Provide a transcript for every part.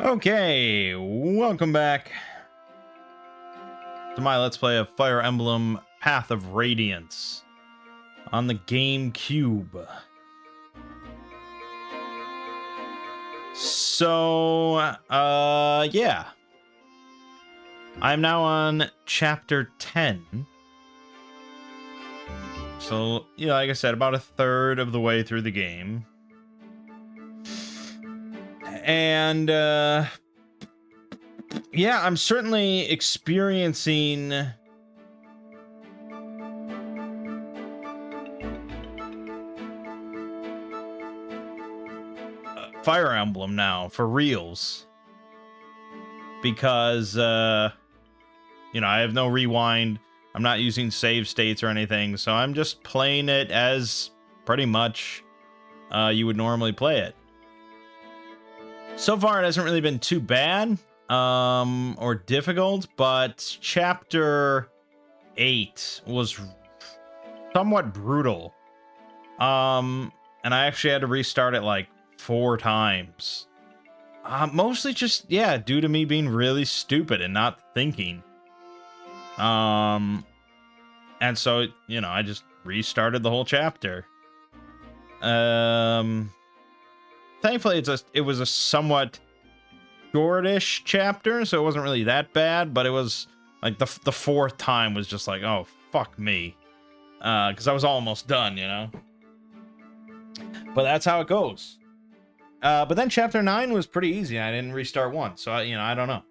Okay, welcome back to my Let's Play of Fire Emblem Path of Radiance on the GameCube. So, yeah. I'm now on Chapter 10. So, yeah, like I said, about a third of the way through the game. And, yeah, I'm certainly experiencing Fire Emblem now for reals, because you know, I have no rewind. I'm not using save states or anything, so I'm just playing it as pretty much you would normally play it. So far, it hasn't really been too bad or difficult, but Chapter 8 was somewhat brutal. And I actually had to restart it like 4 times. Mostly just, yeah, due to me being really stupid and not thinking. And so, you know, I just restarted the whole chapter. Thankfully, it was a somewhat shortish chapter, so it wasn't really that bad, but it was like the 4th time was just like, oh, fuck me. Because I was almost done, you know? But that's how it goes. But then chapter 9 was pretty easy. I didn't restart once, so you know, I don't know.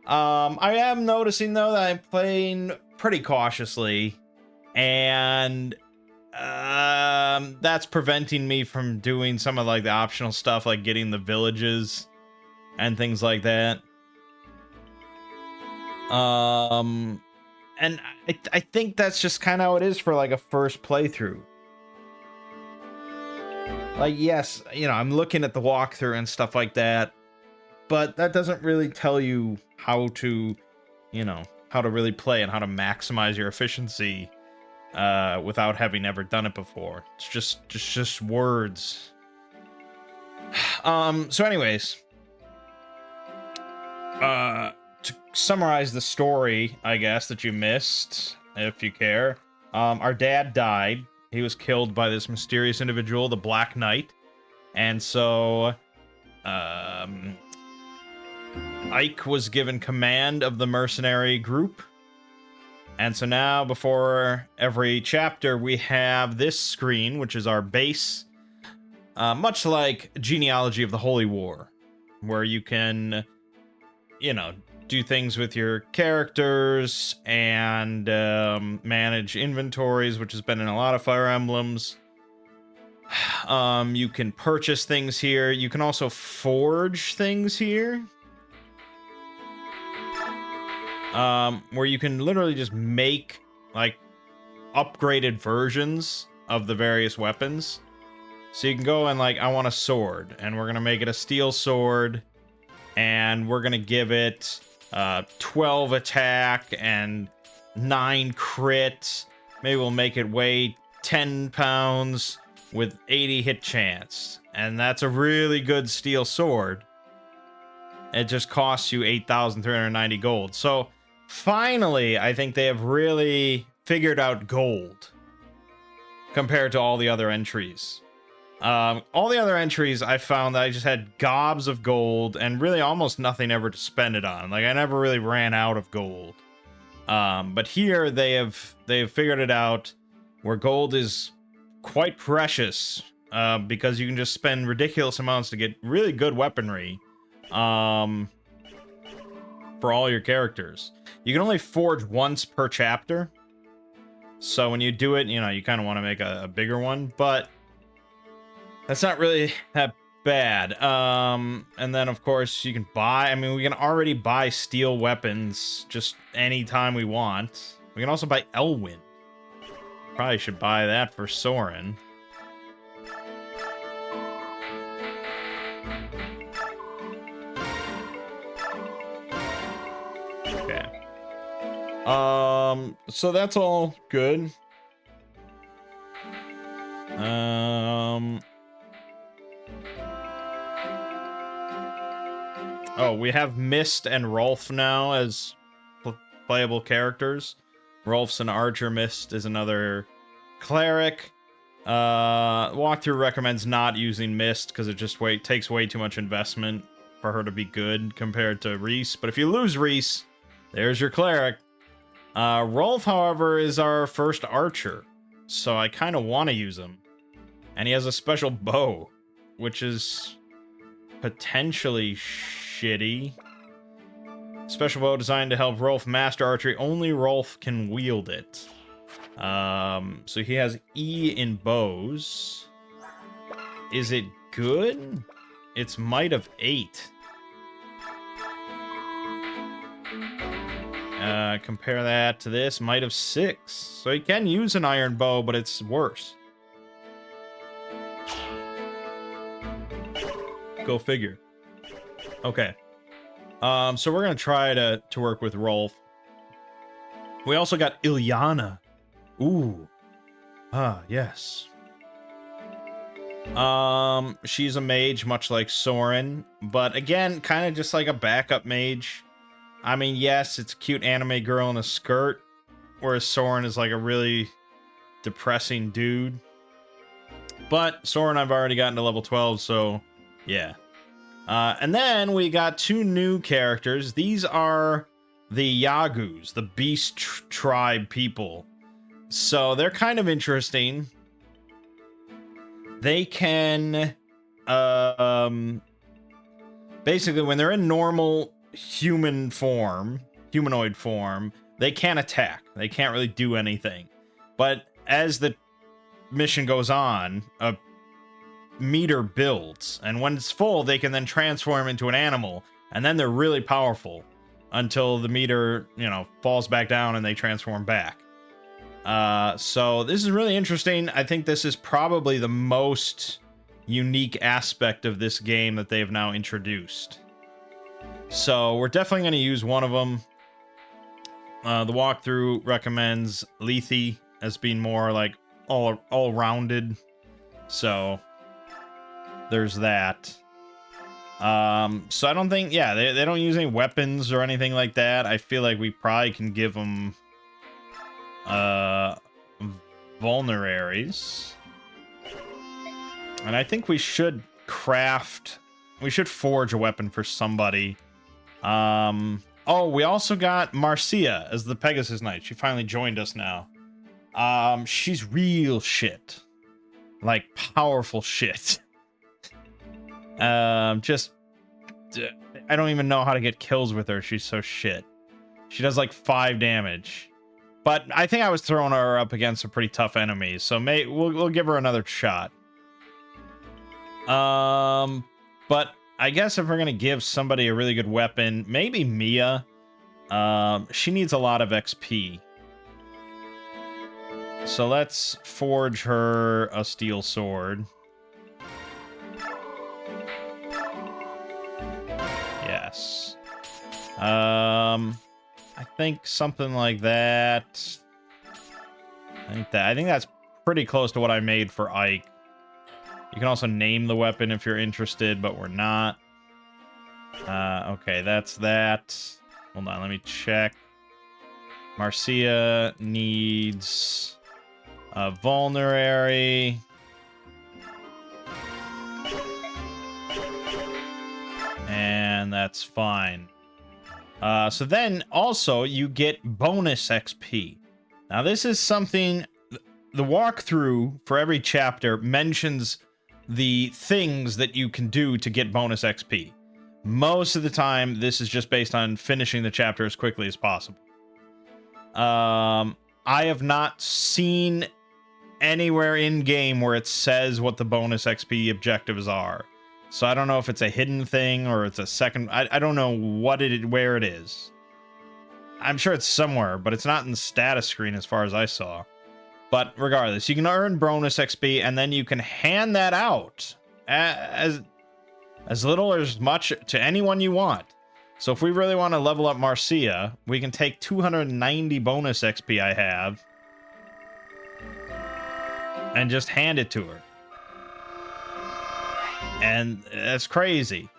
I am noticing though that I'm playing pretty cautiously, and that's preventing me from doing some of like the optional stuff, like getting the villages and things like that. And I think that's just kind of how it is for like a first playthrough. Like, yes, you know, I'm looking at the walkthrough and stuff like that, but that doesn't really tell you how to, you know, how to really play and how to maximize your efficiency without having ever done it before. It's just words. So anyways, to summarize the story, I guess, that you missed, if you care, our dad died. He was killed by this mysterious individual, the Black Knight. And so, Ike was given command of the mercenary group. And so now, before every chapter, we have this screen, which is our base, much like Genealogy of the Holy War, where you can, you know, do things with your characters and manage inventories, which has been in a lot of Fire Emblems. You can purchase things here. You can also forge things here. Where you can literally just make, like, upgraded versions of the various weapons. So you can go and, like, I want a sword, and we're going to make it a steel sword, and we're going to give it 12 attack and 9 crit. Maybe we'll make it weigh 10 pounds with 80 hit chance. And that's a really good steel sword. It just costs you 8,390 gold. So finally, I think they have really figured out gold compared to all the other entries. All the other entries, I found that I just had gobs of gold and really almost nothing ever to spend it on. Like, I never really ran out of gold. But here they've figured it out where gold is quite precious, because you can just spend ridiculous amounts to get really good weaponry for all your characters. You can only forge once per chapter, so when you do it, you know, you kind of want to make a bigger one, but that's not really that bad. And then, of course, you can buy... I mean, we can already buy steel weapons just anytime we want. We can also buy Elwyn. Probably should buy that for Soren. Okay. So that's all good. Oh, we have Mist and Rolf now as playable characters. Rolf's an archer. Mist is another cleric. Walkthrough recommends not using Mist because it just takes way too much investment for her to be good compared to Reese. But if you lose Reese, there's your cleric. Rolf, however, is our first archer, so I kind of want to use him. And he has a special bow, which is potentially shitty. Special bow designed to help Rolf master archery. Only Rolf can wield it. So he has E in bows. Is it good? It's might of 8. Compare that to this, might of 6. So he can use an iron bow, but it's worse. Go figure. Okay. So we're gonna try to work with Rolf. We also got Ilyana. Ooh. Ah, yes. She's a mage, much like Soren, but again, kind of just like a backup mage. I mean, yes, it's a cute anime girl in a skirt, whereas Soren is like a really depressing dude. But Soren I've already gotten to level 12, so yeah. And then we got 2 new characters. These are the Yagus, the beast tribe people. So they're kind of interesting. They can, basically when they're in normal humanoid form, they can't attack. They can't really do anything. But as the mission goes on, a meter builds, and when it's full, they can then transform into an animal, and then they're really powerful until the meter, falls back down and they transform back. So this is really interesting. I think this is probably the most unique aspect of this game that they've now introduced. So we're definitely going to use one of them. The walkthrough recommends Lethe as being more like all-rounded. So there's that. So I don't think, they don't use any weapons or anything like that. I feel like we probably can give them vulneraries. And I think we should forge a weapon for somebody. Oh, we also got Marcia as the Pegasus Knight. She finally joined us now. She's real shit. Like, powerful shit. I don't even know how to get kills with her. She's so shit. She does like 5 damage. But I think I was throwing her up against some pretty tough enemies, so we'll give her another shot. But I guess if we're gonna give somebody a really good weapon, maybe Mia. She needs a lot of XP. So let's forge her a steel sword. Yes. I think something like that. I think that's pretty close to what I made for Ike. You can also name the weapon if you're interested, but we're not. Okay, that's that. Hold on, let me check. Marcia needs a vulnerary. And that's fine. So then also you get bonus XP. Now this is something, the walkthrough for every chapter mentions the things that you can do to get bonus XP. Most of the time, this is just based on finishing the chapter as quickly as possible. I have not seen anywhere in game where it says what the bonus XP objectives are. So I don't know if it's a hidden thing or it's a second. I don't know where it is. I'm sure it's somewhere, but it's not in the status screen as far as I saw. But regardless, you can earn bonus XP and then you can hand that out as little or as much to anyone you want. So if we really want to level up Marcia, we can take 290 bonus XP I have and just hand it to her. And that's crazy.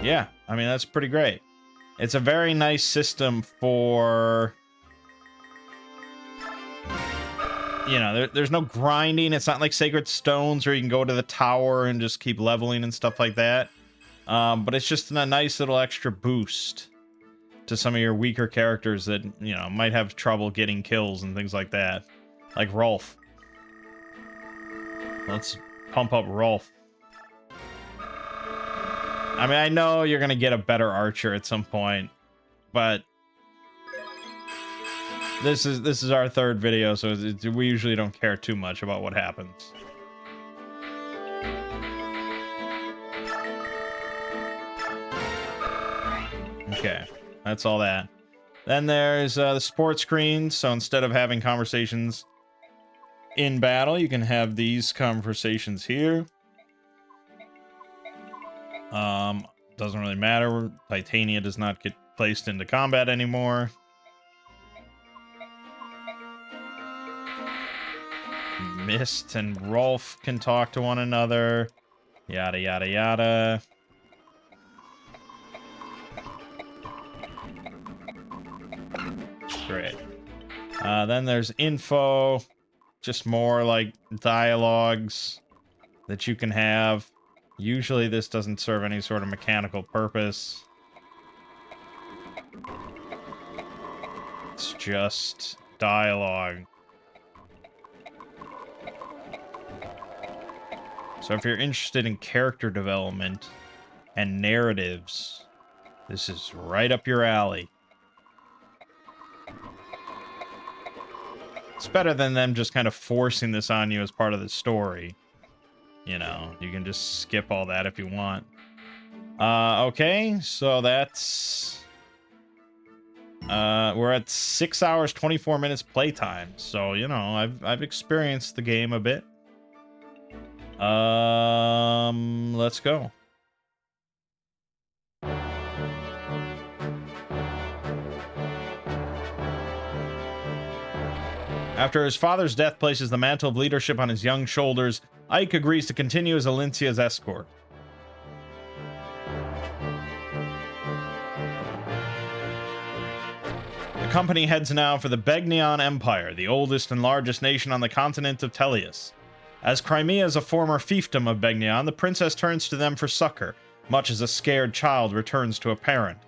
Yeah, I mean, that's pretty great. It's a very nice system for... You know, there's no grinding. It's not like Sacred Stones where you can go to the tower and just keep leveling and stuff like that. But it's just a nice little extra boost to some of your weaker characters that, you know, might have trouble getting kills and things like that. Like Rolf. Let's pump up Rolf. I mean, I know you're going to get a better archer at some point, but this is our third video, so we usually don't care too much about what happens. Okay, that's all that. Then there's the sports screen, so instead of having conversations in battle, you can have these conversations here. Doesn't really matter. Titania does not get placed into combat anymore. Mist and Rolf can talk to one another. Yada, yada, yada. Great. Then there's info. Just more, like, dialogues that you can have. Usually this doesn't serve any sort of mechanical purpose. It's just dialogue. So if you're interested in character development and narratives, this is right up your alley. It's better than them just kind of forcing this on you as part of the story. You know, you can just skip all that if you want. Okay, so that's... we're at 6 hours, 24 minutes playtime. So, you know, I've experienced the game a bit. Let's go. After his father's death places the mantle of leadership on his young shoulders, Ike agrees to continue as Alincia's escort. The company heads now for the Begnion Empire, the oldest and largest nation on the continent of Tellius. As Crimea is a former fiefdom of Begnion, the princess turns to them for succor, much as a scared child returns to a parent.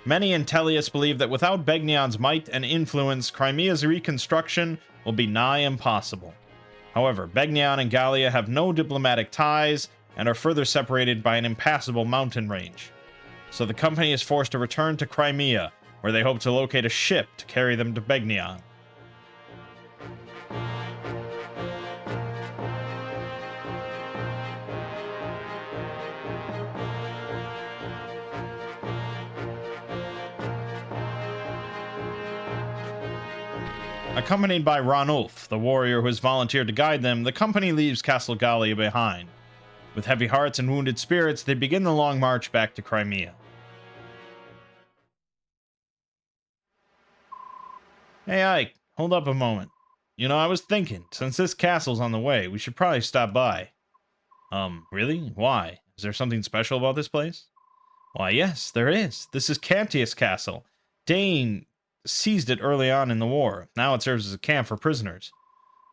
Many in Tellius believe that without Begnion's might and influence, Crimea's reconstruction will be nigh impossible. However, Begnion and Gallia have no diplomatic ties and are further separated by an impassable mountain range. So the company is forced to return to Crimea, where they hope to locate a ship to carry them to Begnion. Accompanied by Ranulf, the warrior who has volunteered to guide them, the company leaves Castle Gallia behind. With heavy hearts and wounded spirits, they begin the long march back to Crimea. Hey Ike, hold up a moment. You know, I was thinking, since this castle's on the way, we should probably stop by. Really? Why? Is there something special about this place? Why, yes, there is. This is Cantius Castle. Dane seized it early on in the war. Now it serves as a camp for prisoners.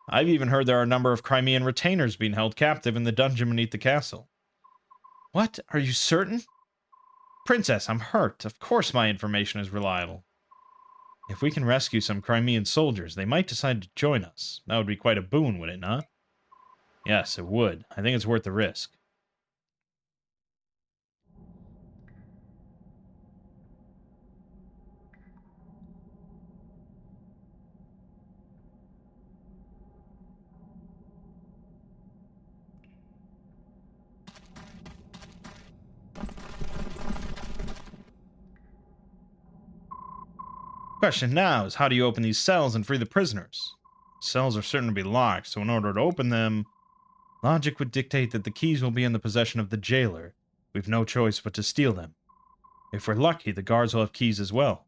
I've even heard there are a number of Crimean retainers being held captive in the dungeon beneath the castle. What? Are you certain? Princess, I'm hurt. Of course my information is reliable. If we can rescue some Crimean soldiers, they might decide to join us. That would be quite a boon, would it not? Yes, it would. I think it's worth the risk. Question now is, how do you open these cells and free the prisoners? Cells are certain to be locked, so in order to open them, logic would dictate that the keys will be in the possession of the jailer. We've no choice but to steal them. If we're lucky, the guards will have keys as well.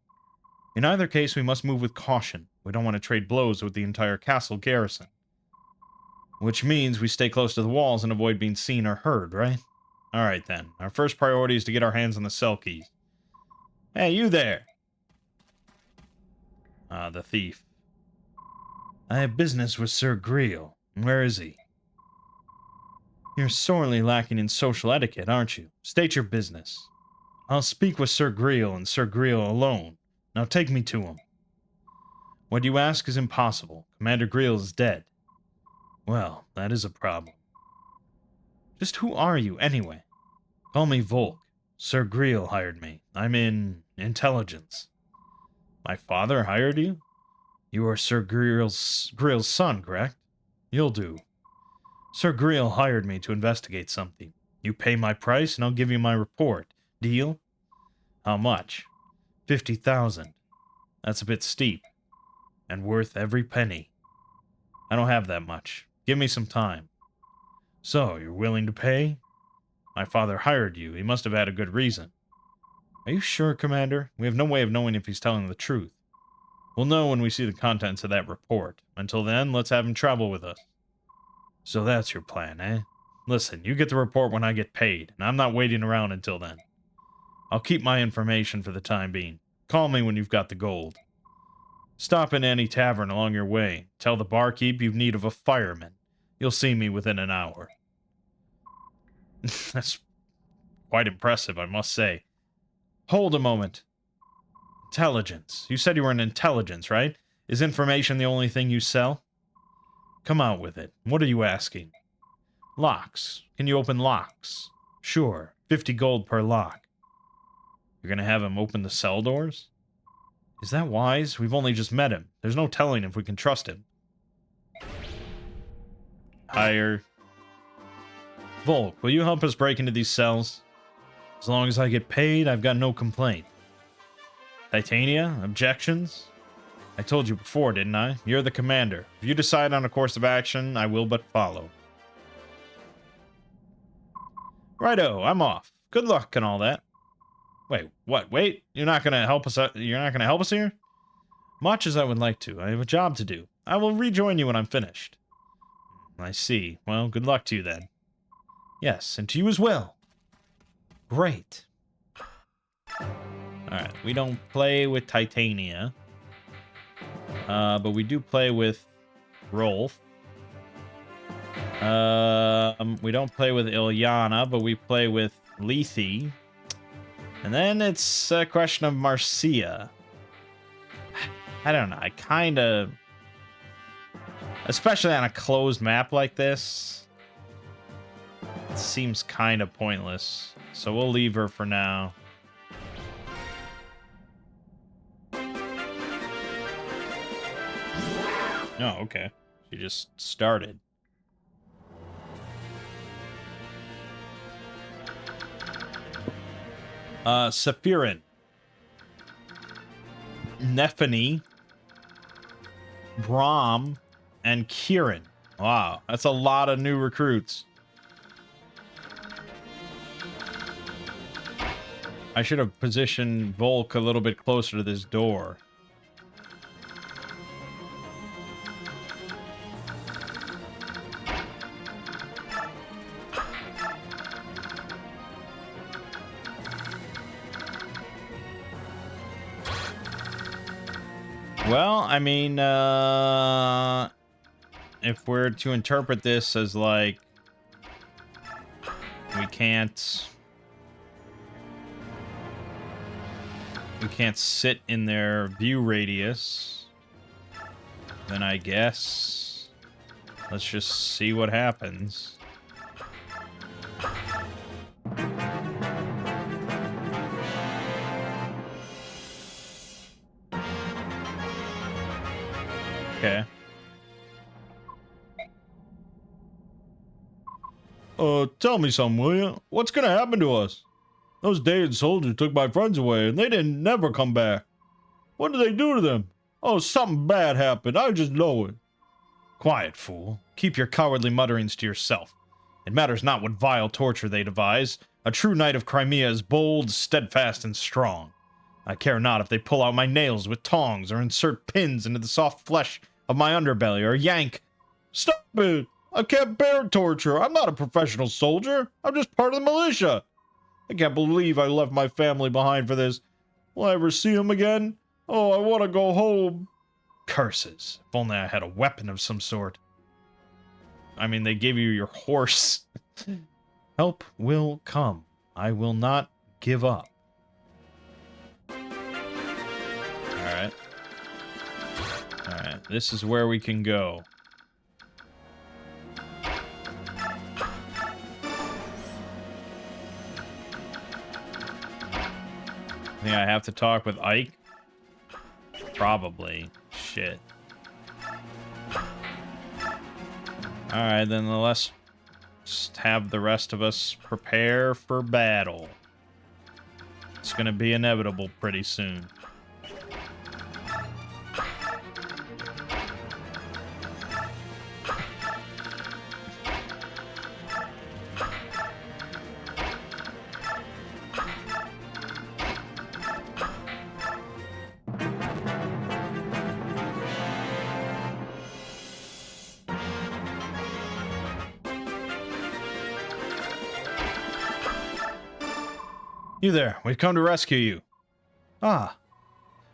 In either case, we must move with caution. We don't want to trade blows with the entire castle garrison. Which means we stay close to the walls and avoid being seen or heard, right? Alright then. Our first priority is to get our hands on the cell keys. Hey, you there! The thief. I have business with Sir Greel. Where is he? You're sorely lacking in social etiquette, aren't you? State your business. I'll speak with Sir Greel and Sir Greel alone. Now take me to him. What you ask is impossible. Commander Greel is dead. Well, that is a problem. Just who are you, anyway? Call me Volk. Sir Greel hired me. I'm in intelligence. My father hired you? You are Sir Greel's son, correct? You'll do. Sir Greel hired me to investigate something. You pay my price, and I'll give you my report. Deal? How much? 50,000. That's a bit steep. And worth every penny. I don't have that much. Give me some time. So, you're willing to pay? My father hired you. He must have had a good reason. Are you sure, Commander? We have no way of knowing if he's telling the truth. We'll know when we see the contents of that report. Until then, let's have him travel with us. So that's your plan, eh? Listen, you get the report when I get paid, and I'm not waiting around until then. I'll keep my information for the time being. Call me when you've got the gold. Stop in any tavern along your way. Tell the barkeep you've need of a fireman. You'll see me within an hour. That's quite impressive, I must say. Hold a moment. Intelligence. You said you were in intelligence, right? Is information the only thing you sell? Come out with it. What are you asking? Locks. Can you open locks? Sure. 50 gold per lock. You're gonna have him open the cell doors? Is that wise? We've only just met him. There's no telling if we can trust him. Hire. Volk, will you help us break into these cells? As long as I get paid, I've got no complaint. Titania? Objections? I told you before, didn't I? You're the commander. If you decide on a course of action, I will but follow. Righto, I'm off. Good luck and all that. Wait, what? Wait, you're not gonna help us? You're not gonna help us here? Much as I would like to, I have a job to do. I will rejoin you when I'm finished. I see. Well, good luck to you then. Yes, and to you as well. Great. Alright, we don't play with Titania. But we do play with Rolf. We don't play with Ilyana, but we play with Lethe. And then it's a question of Marcia. I don't know, I kinda... Especially on a closed map like this, it seems kind of pointless. So we'll leave her for now. Oh, okay. She just started. Sephirin. Nephany. Brahm. And Kieran. Wow, that's a lot of new recruits. I should have positioned Volk a little bit closer to this door. Well, I mean, if we're to interpret this as, like, we can't sit in their view radius, then I guess let's just see what happens. Okay. Tell me something, will you? What's gonna happen to us? Those Daean soldiers took my friends away, and they didn't never come back. What did they do to them? Oh, something bad happened. I just know it. Quiet, fool. Keep your cowardly mutterings to yourself. It matters not what vile torture they devise. A true knight of Crimea is bold, steadfast, and strong. I care not if they pull out my nails with tongs, or insert pins into the soft flesh of my underbelly, or yank... Stop it! I can't bear torture. I'm not a professional soldier. I'm just part of the militia. I can't believe I left my family behind for this. Will I ever see them again? Oh, I want to go home. Curses. If only I had a weapon of some sort. I mean, they gave you your horse. Help will come. I will not give up. Alright. Alright, this is where we can go. I think I have to talk with Ike? Probably. Shit. Alright, then let's just have the rest of us prepare for battle. It's gonna be inevitable pretty soon. You there, we've come to rescue you. Ah,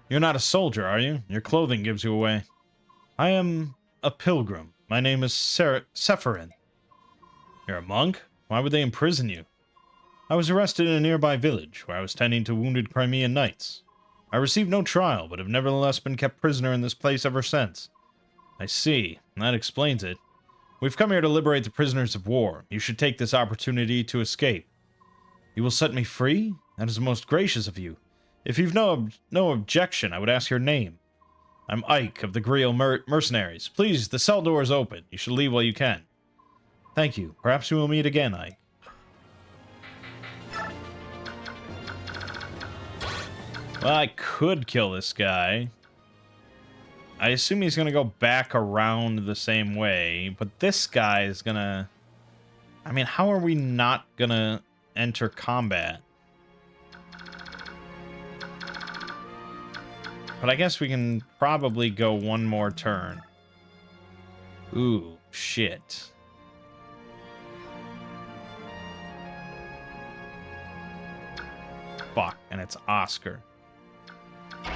you're not a soldier, are you? Your clothing gives you away. I am a pilgrim. My name is Sephirin. You're a monk? Why would they imprison you? I was arrested in a nearby village, where I was tending to wounded Crimean knights. I received no trial, but have nevertheless been kept prisoner in this place ever since. I see, that explains it. We've come here to liberate the prisoners of war. You should take this opportunity to escape. You will set me free? That is most gracious of you. If you've no objection, I would ask your name. I'm Ike of the Grial Mercenaries. Please, the cell door is open. You should leave while you can. Thank you. Perhaps we will meet again, Ike. Well, I could kill this guy. I assume he's going to go back around the same way, but this guy is going to... I mean, how are we not going to enter combat? But I guess we can probably go one more turn. Ooh, shit. Fuck, and it's Oscar. Do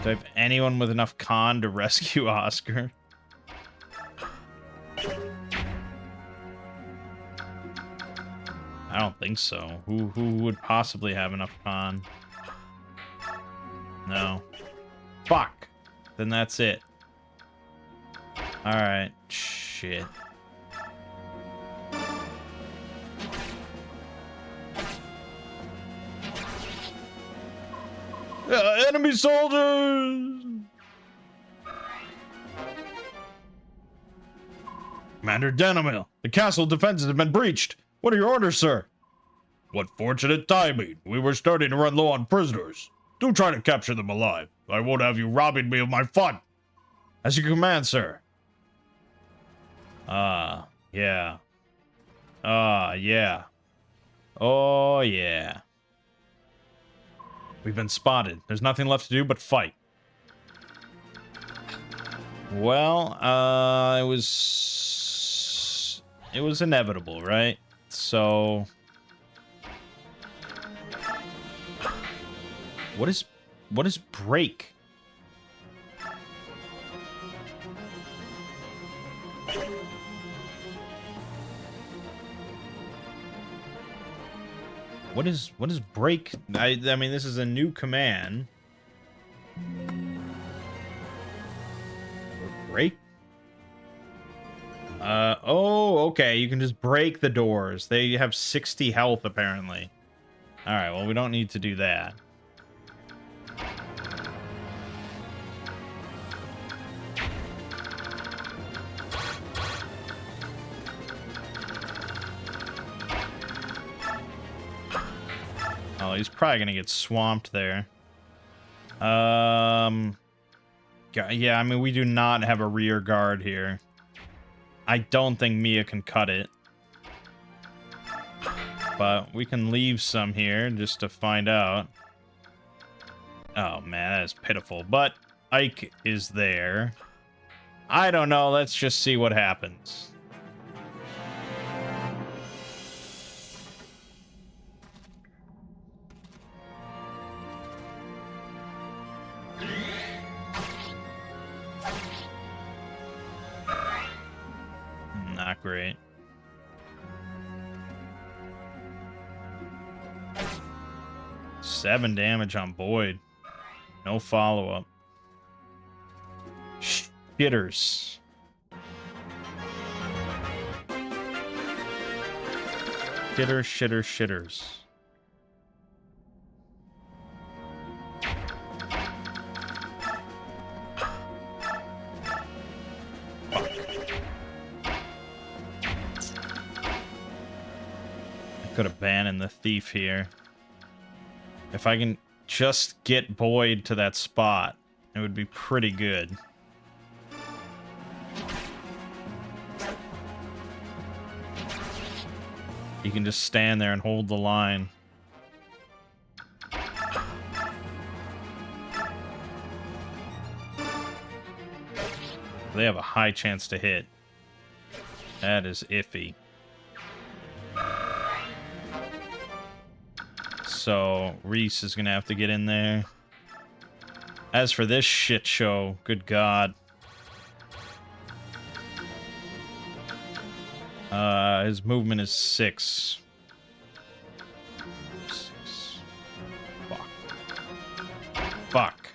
I have anyone with enough con to rescue Oscar? I don't think so. Who would possibly have enough con? No. Fuck. Then that's it. Alright. Shit. Enemy soldiers! Commander Danimil, the castle defenses have been breached. What are your orders, sir? What fortunate timing. We were starting to run low on prisoners. Do try to capture them alive. I won't have you robbing me of my fun. As you command, sir. Yeah. Yeah. Oh, yeah. We've been spotted. There's nothing left to do but fight. Well, it was inevitable, right? So... What is break? What is break? I mean, this is a new command. Break? Oh, okay. You can just break the doors. They have 60 health, apparently. Alright, well, we don't need to do that. Oh, he's probably gonna get swamped there. Yeah, I mean, we do not have a rear guard here. I don't think Mia can cut it. But we can leave some here just to find out. Oh, man, that is pitiful. But Ike is there. I don't know. Let's just see what happens. Not great. Seven damage on Boyd. No follow-up. Shitters. Shitters. Fuck. I could have banned the thief here. If I can just get Boyd to that spot, it would be pretty good. You can just stand there and hold the line. They have a high chance to hit. That is iffy. So Reese is gonna have to get in there. As for this shit show, good God. His movement is 6. 6. Fuck. Fuck.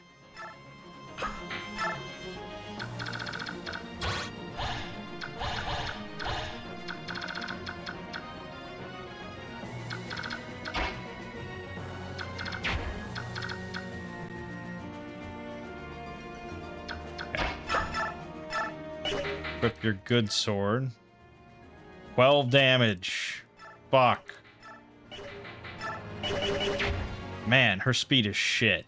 Equip your good sword. 12 damage. Fuck. Man, her speed is shit.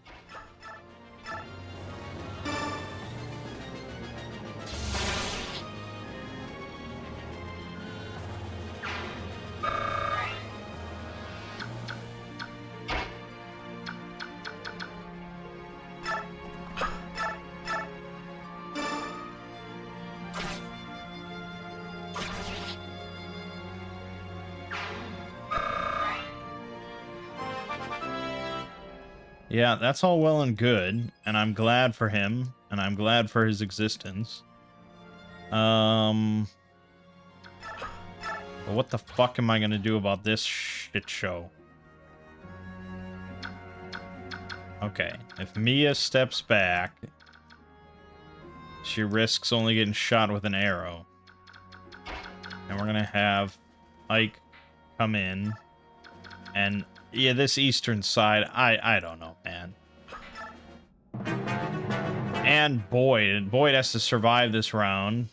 Yeah, that's all well and good, and I'm glad for him, and I'm glad for his existence. But what the fuck am I gonna do about this shit show? Okay, if Mia steps back, she risks only getting shot with an arrow. And we're gonna have Ike come in, and yeah, this eastern side, I don't know, man. And Boyd has to survive this round.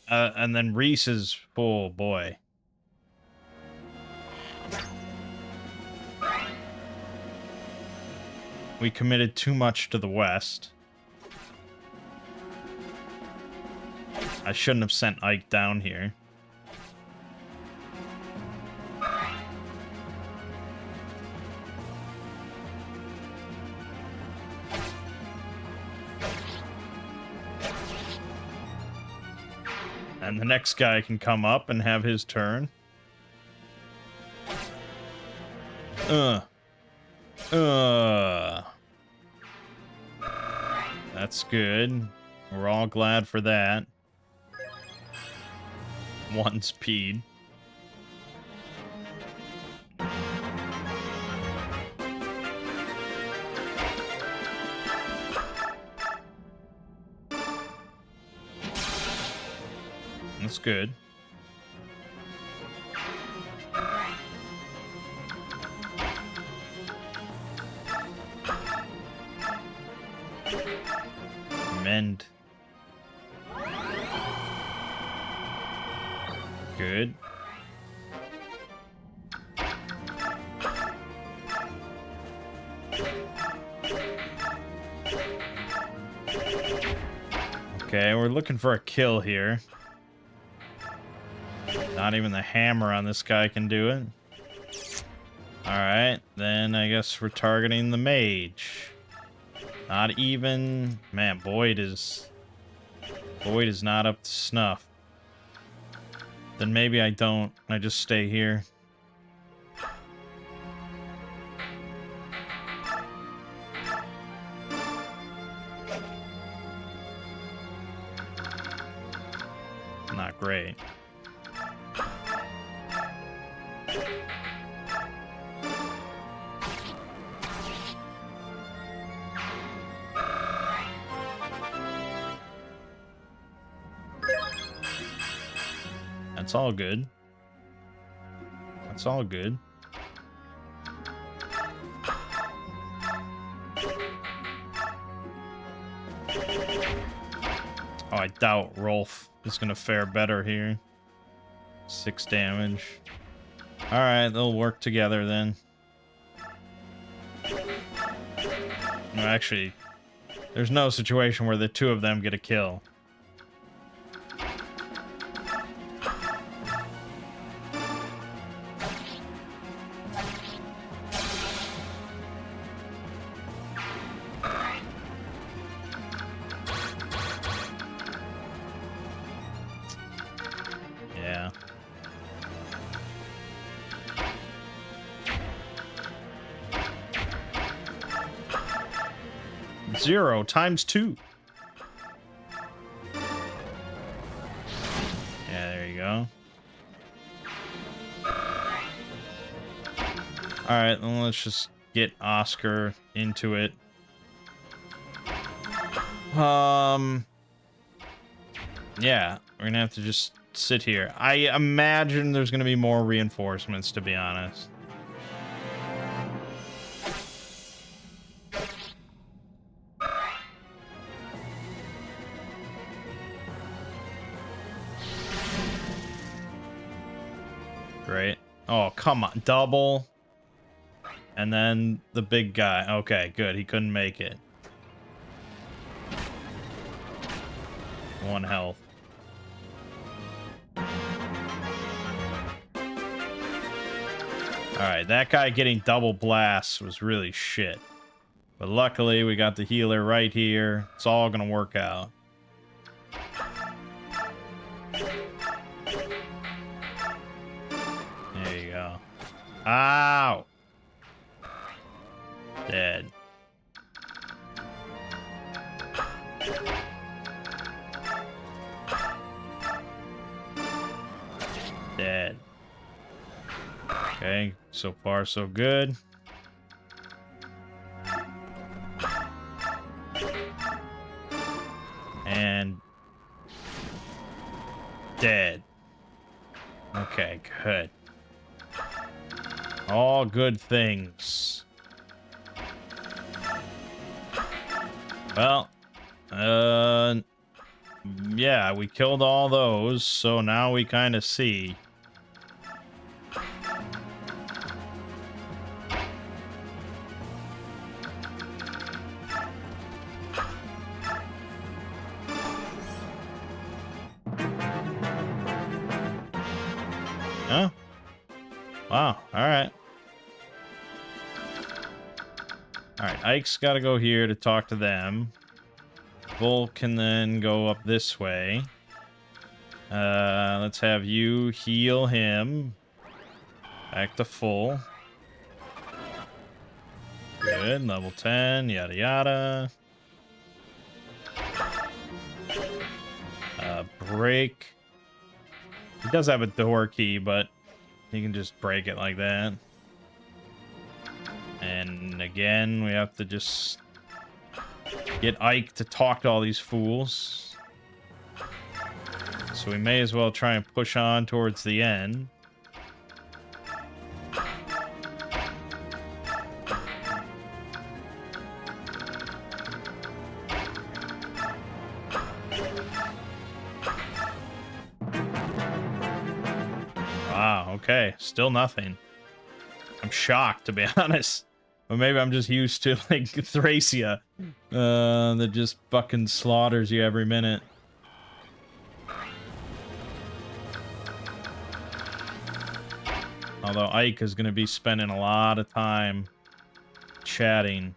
And then Reese is, oh boy. We committed too much to the west. I shouldn't have sent Ike down here. And the next guy can come up and have his turn. That's good. We're all glad for that. 1 speed. That's good. Mend. Good. Okay, we're looking for a kill here. Not even the hammer on this guy can do it. Alright, then I guess we're targeting the mage. Not even... Man, Boyd is Void is not up to snuff. Then maybe I don't. I just stay here. Not great. That's all good. That's all good. Oh, I doubt Rolf is gonna fare better here. 6 damage. Alright, they'll work together then. No, actually, there's no situation where the two of them get a kill. Yeah. Zero times 2. Yeah, there you go. Alright, then let's just get Oscar into it. Yeah, we're gonna have to just sit here. I imagine there's gonna be more reinforcements, to be honest. Great. Oh, come on. Double. And then the big guy. Okay, good. He couldn't make it. 1 health. Alright, that guy getting double blasts was really shit. But luckily, we got the healer right here. It's all gonna work out. There you go. Ow! Dead. Dead. Okay, so far so good. And dead. Okay, good. All good things. Well, yeah, we killed all those, so now we kind of see. Huh? Wow, alright. Alright, Ike's got to go here to talk to them. Bull can then go up this way. Let's have you heal him. Back to full. Good, level 10, yada yada. Break. He does have a door key, but he can just break it like that. And again, we have to just get Ike to talk to all these fools. So we may as well try and push on towards the end. Wow, okay, still nothing. I'm shocked, to be honest. But maybe I'm just used to, like, Thracia. That just fucking slaughters you every minute. Although Ike is going to be spending a lot of time chatting.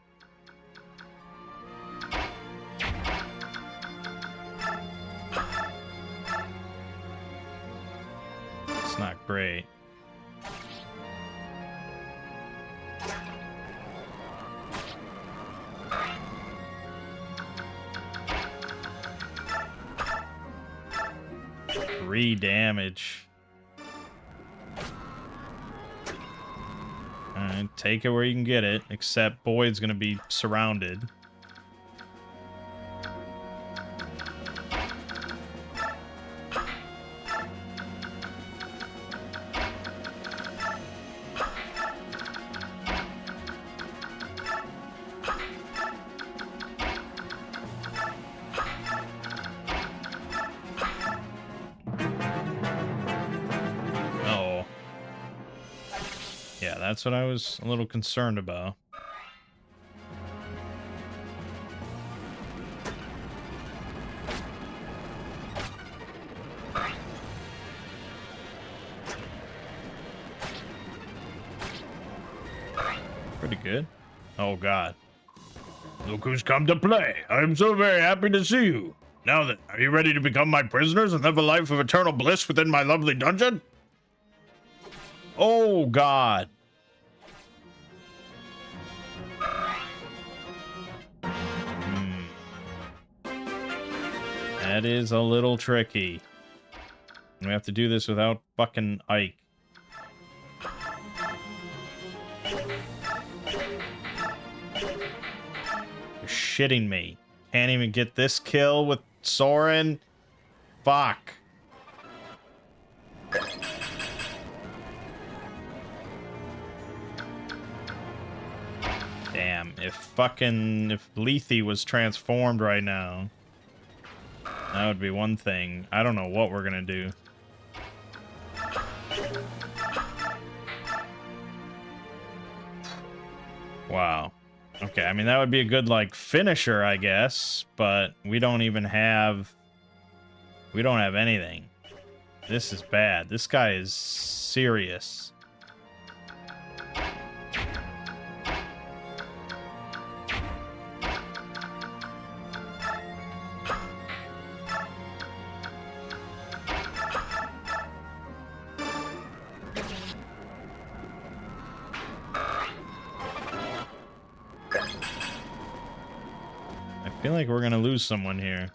not great. Three damage. Alright, take it where you can get it, except Boyd's gonna be surrounded. That's what I was a little concerned about. Pretty good. Oh, God. Look who's come to play. I'm so very happy to see you. Now then, are you ready to become my prisoners and live a life of eternal bliss within my lovely dungeon? Oh, God. That is a little tricky. We have to do this without fucking Ike. You're shitting me. Can't even get this kill with Soren? Fuck. Damn, if Lethe was transformed right now, that would be one thing. I don't know what we're gonna do. Wow. Okay, I mean, that would be a good, like, finisher, I guess, but we don't have anything. This is bad. This guy is serious. I feel like we're gonna lose someone here.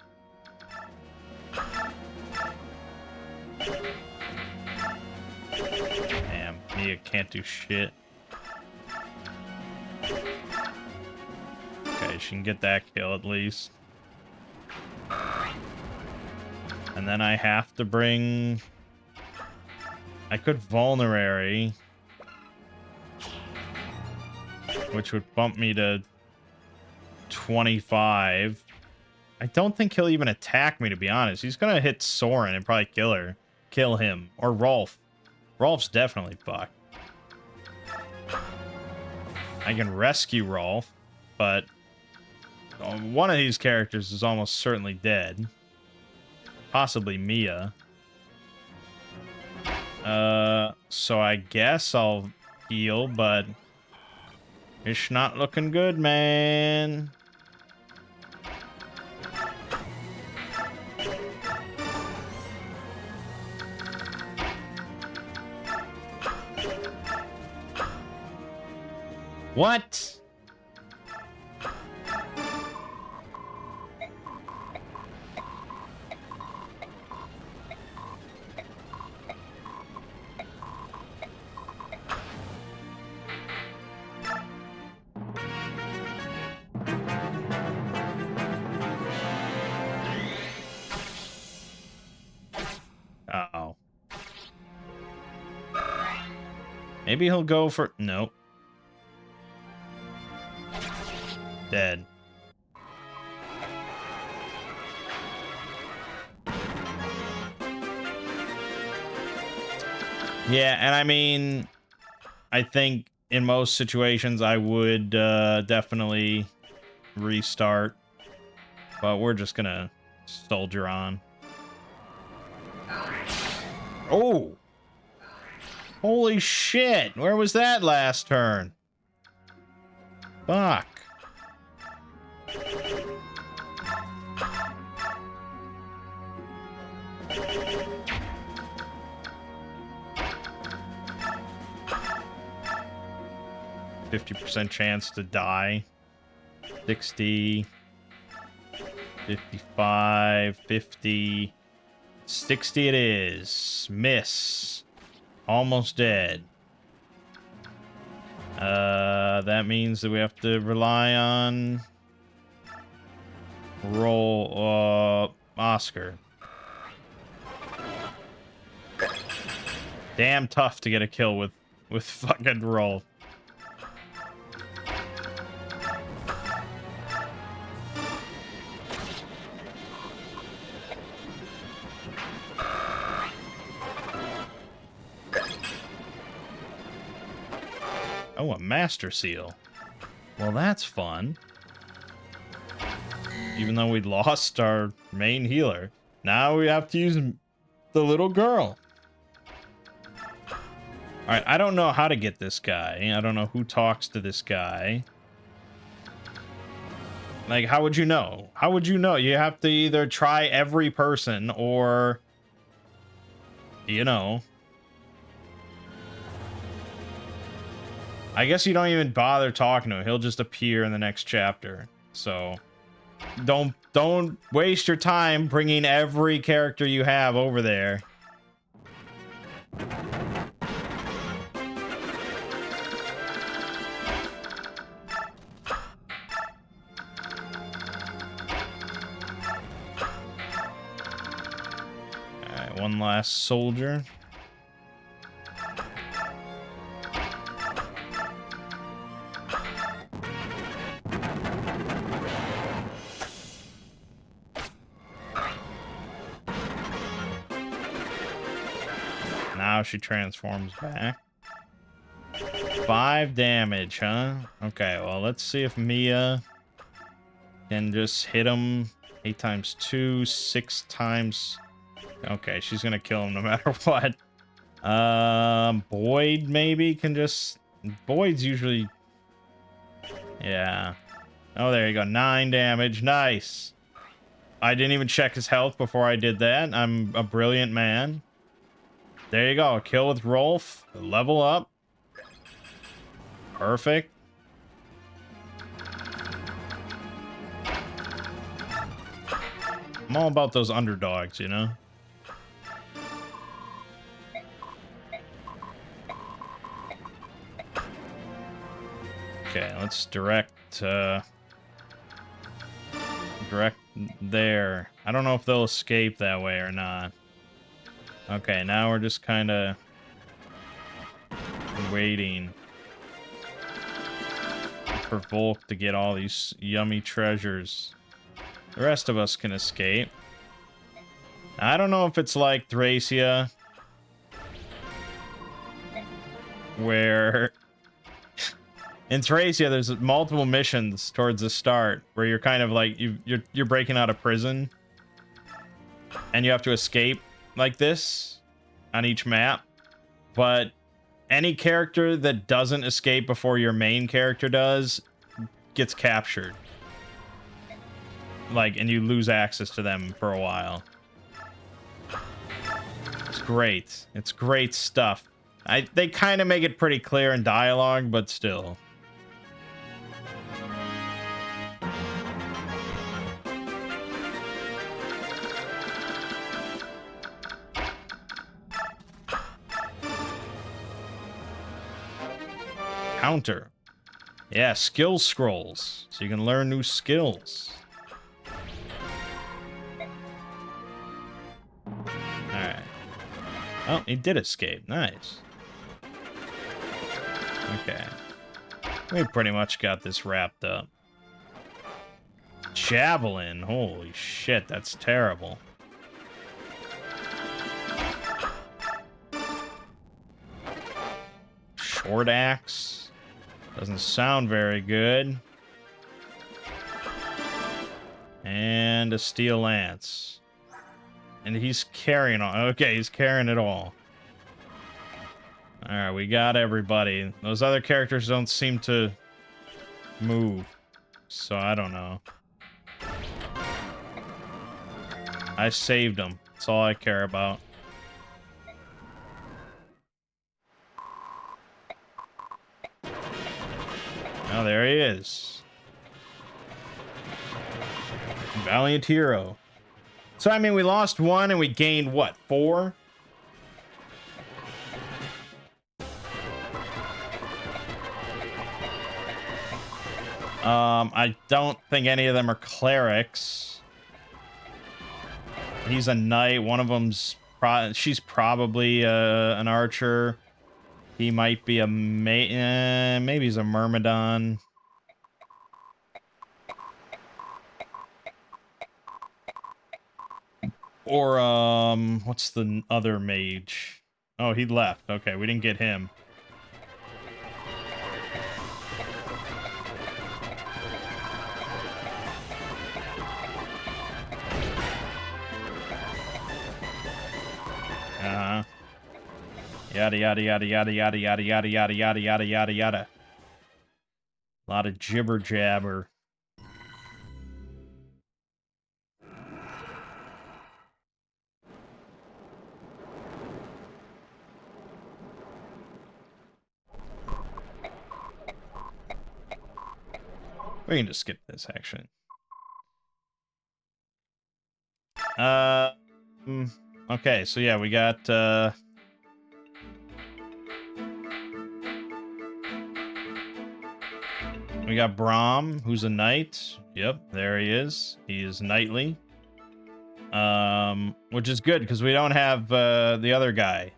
Damn, Mia can't do shit. Okay, she can get that kill at least. And then I have to bring... I could Vulnerary, which would bump me to 25. I don't think he'll even attack me, to be honest. He's gonna hit Soren and probably kill him. Or Rolf. Rolf's definitely fucked. I can rescue Rolf, but one of these characters is almost certainly dead. Possibly Mia. So I guess I'll heal, but it's not looking good, man. What? Uh-oh. Maybe he'll go for... Nope. Dead. Yeah, and I mean, I think in most situations I would definitely restart, but we're just gonna soldier on. Oh! Holy shit! Where was that last turn? Fuck. 50% chance to die. 60, 55, 50, 60 it is. Miss. Almost dead. That means that we have to rely on Oscar. Damn tough to get a kill with fucking roll. Oh, a master seal. Well, that's fun. Even though we lost our main healer, now we have to use the little girl. All right, I don't know how to get this guy. I don't know who talks to this guy. Like, how would you know? How would you know? You have to either try every person or, you know. I guess you don't even bother talking to him. He'll just appear in the next chapter. So don't waste your time bringing every character you have over there. All right, one last soldier. Now she transforms back. 5 damage, huh? Okay, well, let's see if Mia can just hit him 8 times 2, 6 times. Okay, she's gonna kill him no matter what. Boyd maybe can just... Boyd's usually... Yeah. Oh, there you go. 9 damage. Nice. I didn't even check his health before I did that. I'm a brilliant man. There you go. Kill with Rolf. Level up. Perfect. I'm all about those underdogs, you know? Okay, let's direct there. I don't know if they'll escape that way or not. Okay, now we're just kind of waiting for Volk to get all these yummy treasures. The rest of us can escape. I don't know if it's like Thracia, where in Thracia there's multiple missions towards the start where you're kind of like you're breaking out of prison and you have to escape like this on each map, but any character that doesn't escape before your main character does gets captured, like, and you lose access to them for a while. It's great. It's great stuff. They kind of make it pretty clear in dialogue, but still. Counter. Yeah, skill scrolls. So you can learn new skills. Alright. Oh, he did escape. Nice. Okay. We pretty much got this wrapped up. Javelin. Holy shit, that's terrible. Short axe. Doesn't sound very good. And a steel lance. And he's carrying all. Okay, he's carrying it all. Alright, we got everybody. Those other characters don't seem to move. So I don't know. I saved them. That's all I care about. Oh, there he is. Valiant hero. So, I mean, we lost 1 and we gained, what, 4? I don't think any of them are clerics. He's a knight. One of them's... she's probably an archer. He might be a... maybe he's a myrmidon. Or, what's the other mage? Oh, he left. Okay, we didn't get him. Uh-huh. Yada, yada, yada, yada, yada, yada, yada, yada, yada, yada, yada, yada. A lot of jibber jabber. We can just skip this, actually. Okay, so yeah, we got, we got Brahm, who's a knight. Yep, there he is. He is knightly. Which is good, because we don't have, the other guy.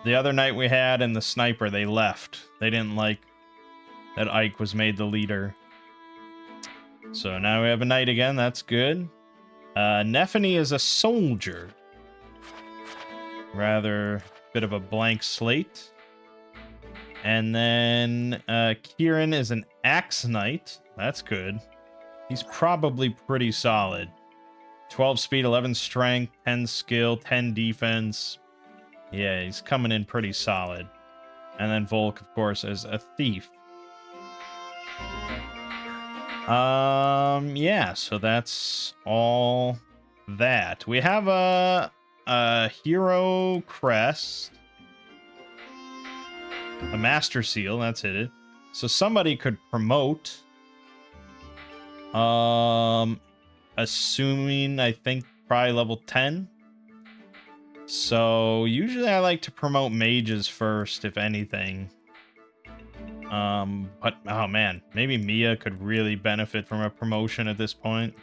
The other knight we had and the sniper, they left. They didn't like that Ike was made the leader. So now we have a knight again, that's good. Nephany is a soldier. Rather bit of a blank slate. And then Kieran is an axe knight. That's good. He's probably pretty solid. 12 speed, 11 strength, 10 skill, 10 defense. Yeah, he's coming in pretty solid. And then Volk, of course, is a thief. Yeah, so that's all that. We have a hero crest. A master seal, that's it. So somebody could promote. Assuming, I think, probably level 10. So usually I like to promote mages first, if anything. But, oh man, maybe Mia could really benefit from a promotion at this point.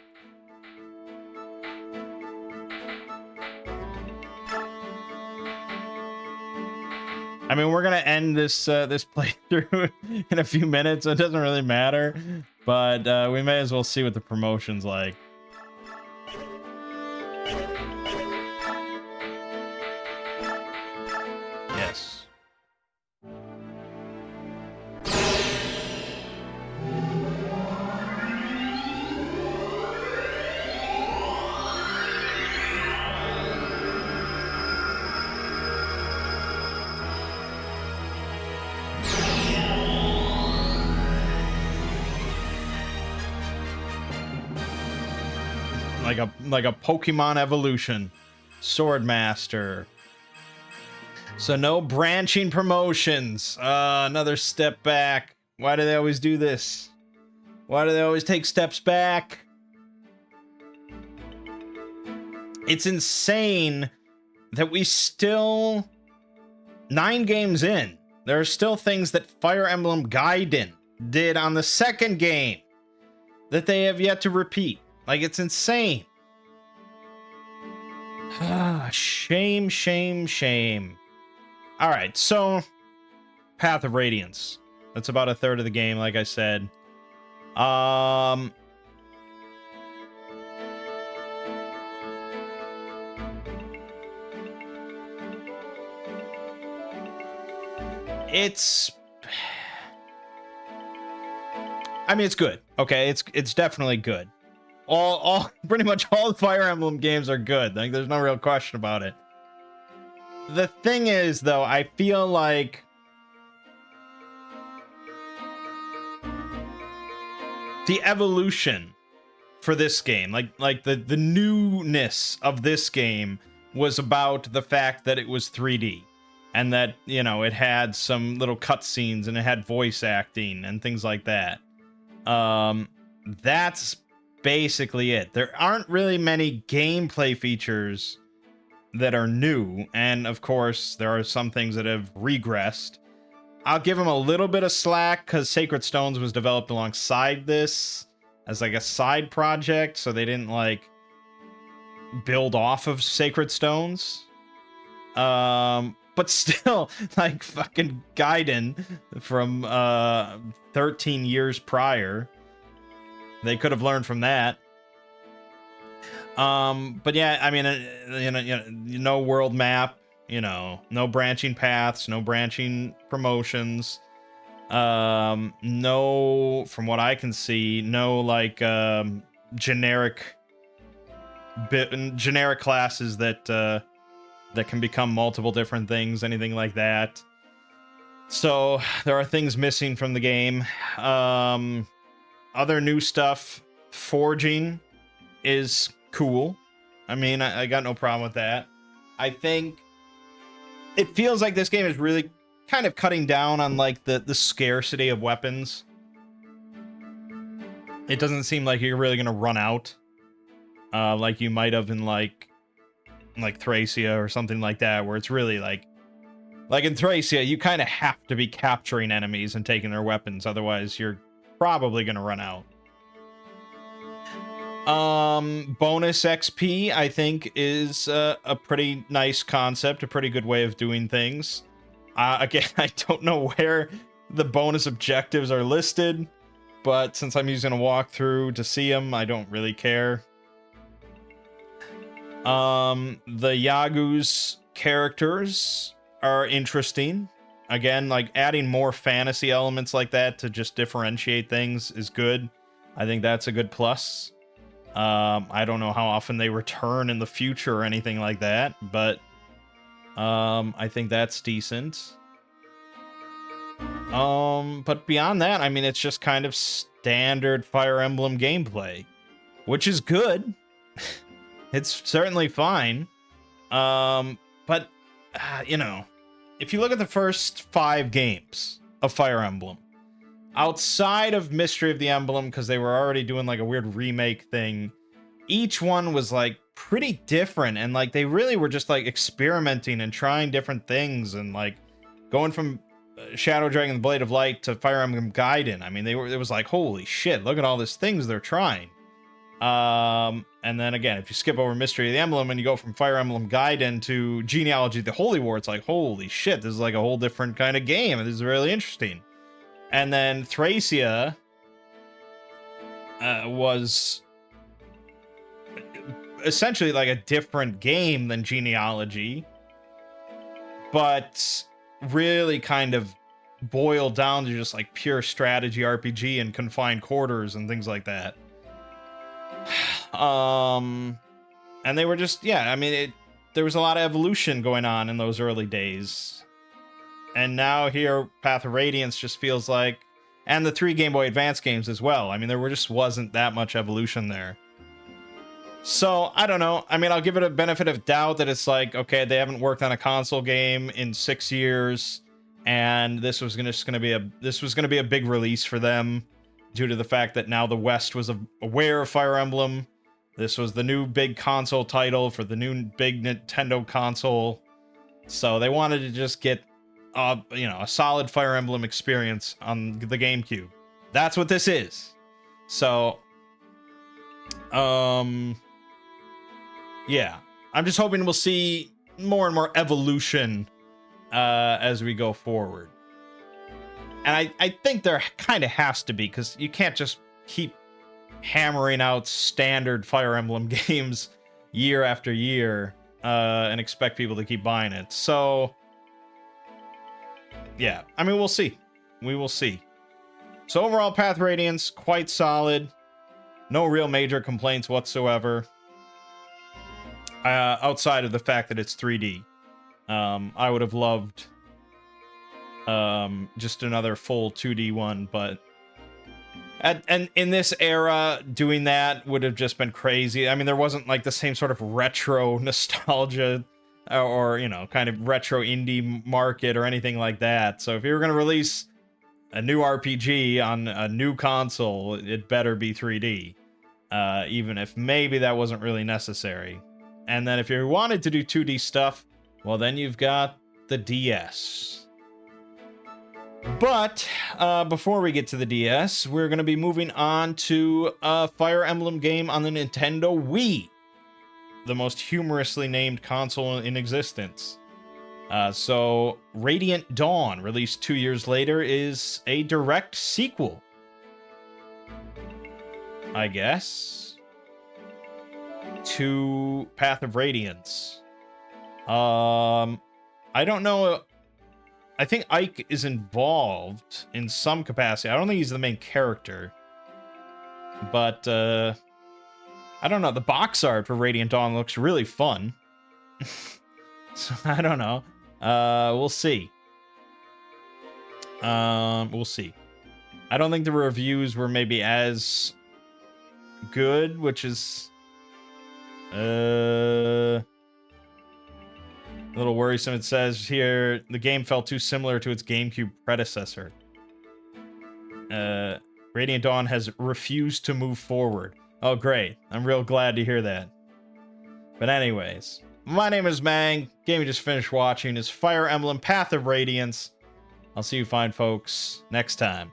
I mean, we're gonna end this this playthrough in a few minutes, so it doesn't really matter. But we may as well see what the promotion's like. Yes. Like a Pokemon evolution. Swordmaster. So no branching promotions. Another step back. Why do they always do this? Why do they always take steps back? It's insane that we still... 9 games in. There are still things that Fire Emblem Gaiden did on the second game that they have yet to repeat. Like, it's insane. Shame, shame, shame. Alright, so... Path of Radiance. That's about a third of the game, like I said. It's... I mean, it's good. Okay, it's definitely good. Pretty much all the Fire Emblem games are good. Like, there's no real question about it. The thing is, though, I feel like the evolution for this game, like the newness of this game was about the fact that it was 3D. and that, you know, it had some little cutscenes and it had voice acting and things like that. That's basically it. There aren't really many gameplay features that are new, and of course, there are some things that have regressed. I'll give them a little bit of slack because Sacred Stones was developed alongside this as like a side project, so they didn't like build off of Sacred Stones. But still, like fucking Gaiden from 13 years prior, they could have learned from that. But yeah, I mean, no world map, you know, no branching paths, no branching promotions. No, from what I can see, no like generic classes that can become multiple different things, anything like that. So there are things missing from the game. Other new stuff, forging is cool. I mean, I got no problem with that. I think it feels like this game is really kind of cutting down on like the scarcity of weapons. It doesn't seem like you're really gonna run out, like you might have in like Thracia or something like that, where it's really like in Thracia, you kind of have to be capturing enemies and taking their weapons, otherwise you're probably gonna run out. Bonus XP, I think, is a pretty nice concept, a pretty good way of doing things. Again, I don't know where the bonus objectives are listed, but since I'm using a walkthrough to see them, I don't really care. The Yagu's characters are interesting. Again, like adding more fantasy elements like that to just differentiate things is good. I think that's a good plus. I don't know how often they return in the future or anything like that, but I think that's decent. But beyond that, I mean, it's just kind of standard Fire Emblem gameplay, which is good. It's certainly fine. But you know, if you look at the first 5 games of Fire Emblem, outside of Mystery of the Emblem, because they were already doing like a weird remake thing, each one was like pretty different, and like they really were just like experimenting and trying different things, and like going from Shadow Dragon the Blade of Light to Fire Emblem Gaiden. I mean, it was like, holy shit, look at all these things they're trying. And then again, if you skip over Mystery of the Emblem and you go from Fire Emblem Gaiden to Genealogy of the Holy War, it's like, holy shit, this is like a whole different kind of game, and this is really interesting. And then Thracia was essentially like a different game than Genealogy, but really kind of boiled down to just like pure strategy RPG and confined quarters and things like that. And they were just, yeah, I mean, there was a lot of evolution going on in those early days. And now here, Path of Radiance just feels like, and the 3 Game Boy Advance games as well. I mean, there just wasn't that much evolution there. So, I don't know. I mean, I'll give it a benefit of doubt that it's like, okay, they haven't worked on a console game in 6 years, and this was gonna be a big release for them due to the fact that now the West was aware of Fire Emblem. This was the new big console title for the new big Nintendo console. So they wanted to just get a solid Fire Emblem experience on the GameCube. That's what this is. So, yeah, I'm just hoping we'll see more and more evolution as we go forward. And I think there kind of has to be, because you can't just keep hammering out standard Fire Emblem games year after year and expect people to keep buying it. So, yeah, I mean, we'll see. We will see. So overall, Path Radiance, quite solid. No real major complaints whatsoever. Outside of the fact that it's 3D. I would have loved just another full 2D one, but and in this era, doing that would have just been crazy. I mean, there wasn't like the same sort of retro nostalgia or you know, kind of retro indie market or anything like that. So if you were going to release a new RPG on a new console, it better be 3D, even if maybe that wasn't really necessary. And then if you wanted to do 2D stuff, well, then you've got the DS. But before we get to the DS, we're going to be moving on to a Fire Emblem game on the Nintendo Wii, the most humorously named console in existence. So Radiant Dawn, released 2 years later, is a direct sequel, I guess, to Path of Radiance. I don't know. I think Ike is involved in some capacity. I don't think he's the main character, but I don't know. The box art for Radiant Dawn looks really fun. So I don't know. We'll see. We'll see. I don't think the reviews were maybe as good, which is a little worrisome. It says here the game felt too similar to its GameCube predecessor. Radiant Dawn has refused to move forward. Oh, great. I'm real glad to hear that. But anyways, my name is Mangg. Game you just finished watching is Fire Emblem Path of Radiance. I'll see you fine folks next time.